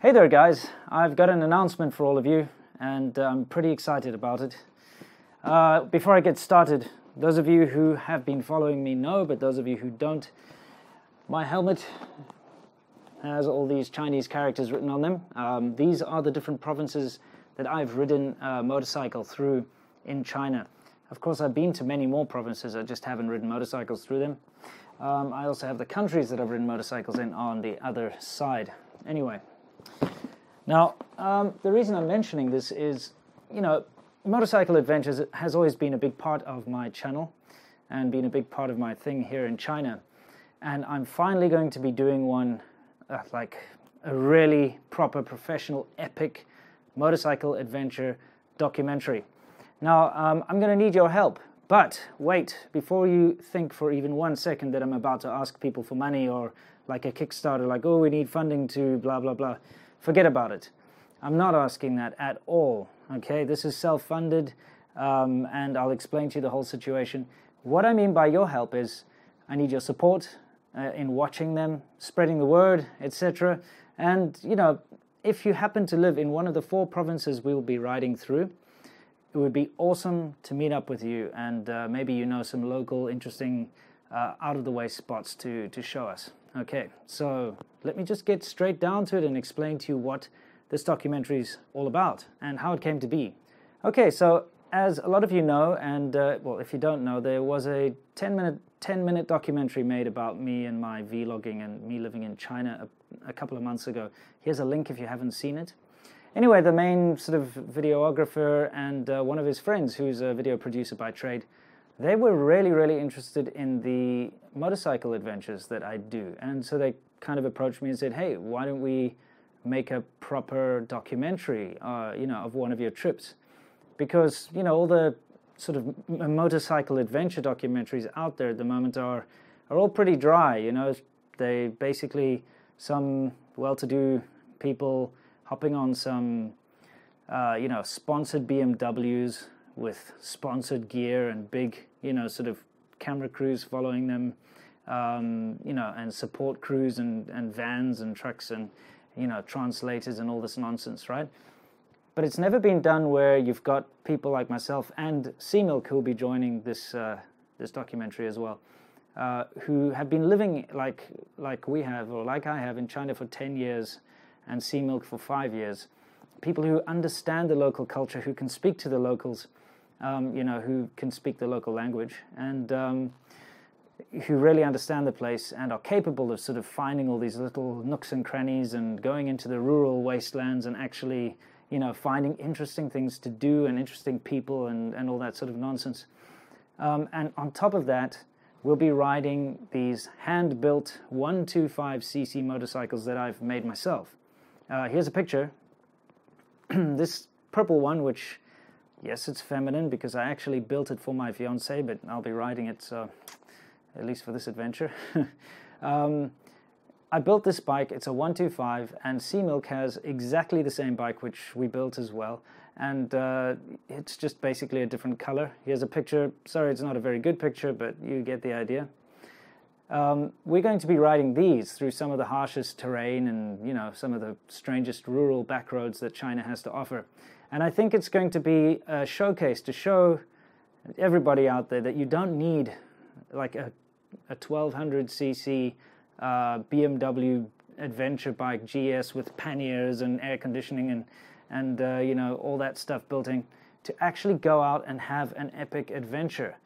Hey there guys, I've got an announcement for all of you and I'm pretty excited about it. Before I get started, those of you who have been following me know, but those of you who don't, my helmet has all these Chinese characters written on them. These are the different provinces that I've ridden a motorcycle through in China. Of course, I've been to many more provinces, I just haven't ridden motorcycles through them. I also have the countries that I've ridden motorcycles in on the other side. Anyway. Now, the reason I'm mentioning this is, motorcycle adventures has always been a big part of my channel and been a big part of my thing here in China. And I'm finally going to be doing one, like a really proper, professional, epic motorcycle adventure documentary. Now, I'm going to need your help. But wait, before you think for even 1 second that I'm about to ask people for money or like a Kickstarter, like, oh, we need funding to blah, blah, blah. Forget about it. I'm not asking that at all, okay? This is self-funded, and I'll explain to you the whole situation. What I mean by your help is I need your support in watching them, spreading the word, etc. And, if you happen to live in one of the 4 provinces we'll be riding through, it would be awesome to meet up with you, and maybe you know some local, interesting, out-of-the-way spots to show us. Okay, so let me just get straight down to it and explain to you what this documentary is all about and how it came to be. Okay, so as a lot of you know, and well, if you don't know, there was a 10-minute documentary made about me and my vlogging and me living in China a couple of months ago. Here's a link if you haven't seen it. Anyway, the main sort of videographer and one of his friends, who's a video producer by trade, they were really interested in the motorcycle adventures that I do. And so they kind of approached me and said, hey, why don't we make a proper documentary, of one of your trips? Because, all the sort of motorcycle adventure documentaries out there at the moment are all pretty dry, They basically, some well-to-do people hopping on some, sponsored BMWs with sponsored gear and big, sort of camera crews following them, and support crews and vans and trucks and, translators and all this nonsense, right? But it's never been done where you've got people like myself and Seamilk, who will be joining this this documentary as well, who have been living like we have, or like I have, in China for 10 years and Seamilk for 5 years. People who understand the local culture, who can speak to the locals, who can speak the local language, and who really understand the place and are capable of sort of finding all these little nooks and crannies and going into the rural wastelands and actually, finding interesting things to do and interesting people and all that sort of nonsense. And on top of that, we'll be riding these hand-built 125cc motorcycles that I've made myself. Here's a picture. This purple one, which, yes, it's feminine because I actually built it for my fiance, but I'll be riding it, so at least for this adventure. I built this bike. It's a 125, and Seamilk has exactly the same bike, which we built as well, and it's just basically a different color. Here's a picture. Sorry, it's not a very good picture, but you get the idea. We're going to be riding these through some of the harshest terrain and, some of the strangest rural back roads that China has to offer. And I think it's going to be a showcase to show everybody out there that you don't need like a 1200cc BMW adventure bike GS with panniers and air conditioning and all that stuff built in to actually go out and have an epic adventure.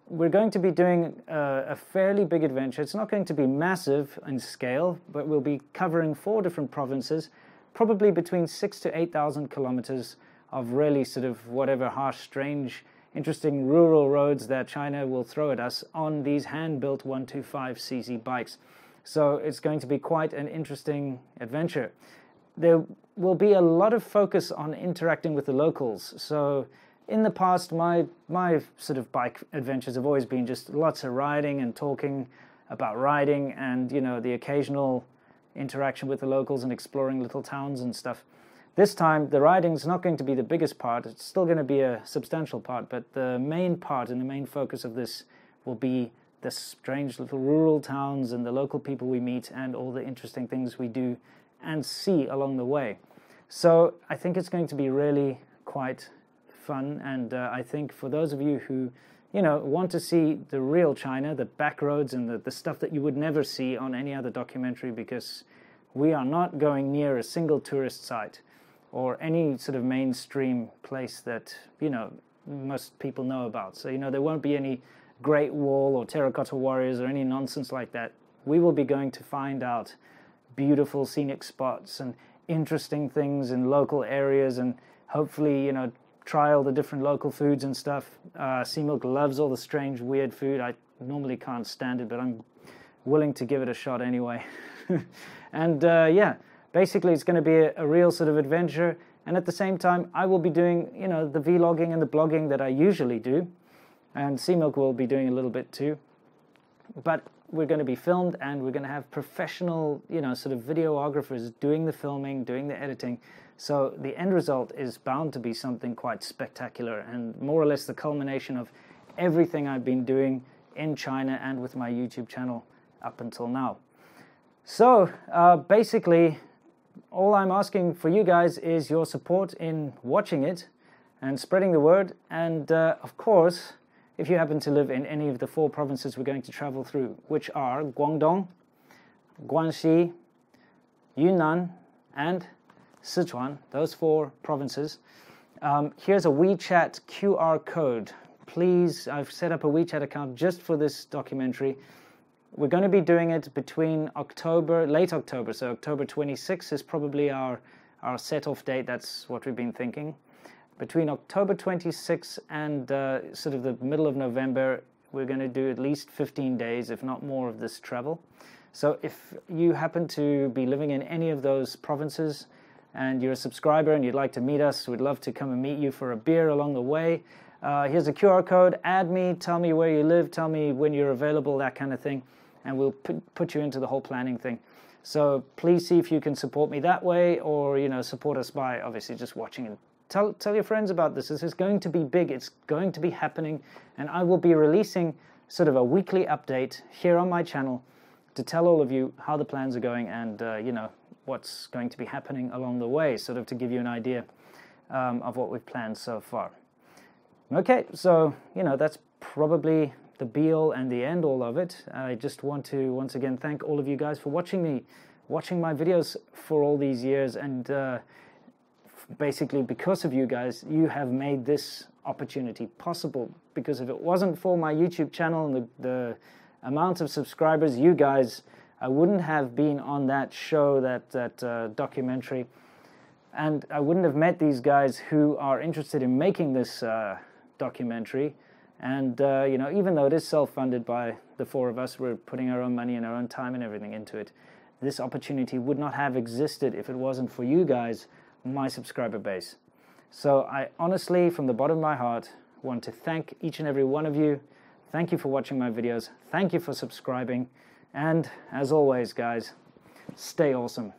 We're going to be doing a fairly big adventure. It's not going to be massive in scale, but we'll be covering 4 different provinces, probably between 6,000 to 8,000 kilometers of really sort of whatever harsh, strange, interesting rural roads that China will throw at us on these hand-built 125cc bikes. So it's going to be quite an interesting adventure. There will be a lot of focus on interacting with the locals. So in the past, my sort of bike adventures have always been just lots of riding and talking about riding and, the occasional interaction with the locals and exploring little towns and stuff. This time, the riding's not going to be the biggest part. It's still going to be a substantial part, but the main part and the main focus of this will be the strange little rural towns and the local people we meet and all the interesting things we do and see along the way. So I think it's going to be really quite fun, and I think for those of you who want to see the real China, the back roads and the stuff that you would never see on any other documentary, because we are not going near a single tourist site or any sort of mainstream place that most people know about. So there won't be any Great Wall or terracotta warriors or any nonsense like that. We will be going to find out beautiful scenic spots and interesting things in local areas, and hopefully try all the different local foods and stuff. Seamilk loves all the strange weird food. I normally can't stand it, but I'm willing to give it a shot anyway. And yeah, basically it's going to be a real sort of adventure, and at the same time I will be doing the vlogging and the blogging that I usually do, and Seamilk will be doing a little bit too. But we're going to be filmed, and we're going to have professional sort of videographers doing the filming, doing the editing. So the end result is bound to be something quite spectacular, and more or less the culmination of everything I've been doing in China and with my YouTube channel up until now. So basically all I'm asking for you guys is your support in watching it and spreading the word, and of course, if you happen to live in any of the 4 provinces we're going to travel through, which are Guangdong, Guangxi, Yunnan and Sichuan, those 4 provinces, here's a WeChat QR code. Please, I've set up a WeChat account just for this documentary. We're going to be doing it between late October, so October 26th is probably our set-off date. That's what we've been thinking. Between October 26th and sort of the middle of November, we're going to do at least 15 days, if not more, of this travel. So if you happen to be living in any of those provinces and you're a subscriber and you'd like to meet us, we'd love to come and meet you for a beer along the way. Here's a QR code. Add me, tell me where you live, tell me when you're available, that kind of thing, and we'll put you into the whole planning thing. So please see if you can support me that way, or support us by obviously just watching and tell your friends about this. This is going to be big. It's going to be happening, and I will be releasing sort of a weekly update here on my channel to tell all of you how the plans are going, and what's going to be happening along the way, sort of to give you an idea of what we've planned so far. Okay, so that's probably the be-all and the end-all of it. I just want to once again thank all of you guys for watching my videos for all these years, and basically because of you guys, you have made this opportunity possible. Because if it wasn't for my YouTube channel and the amount of subscribers, you guys, I wouldn't have been on that show, that documentary, and I wouldn't have met these guys who are interested in making this documentary. And even though it is self-funded by the 4 of us, we're putting our own money and our own time and everything into it, this opportunity would not have existed if it wasn't for you guys, my subscriber base. So I honestly, from the bottom of my heart, want to thank each and every one of you. Thank you for watching my videos. Thank you for subscribing. And as always, guys, stay awesome.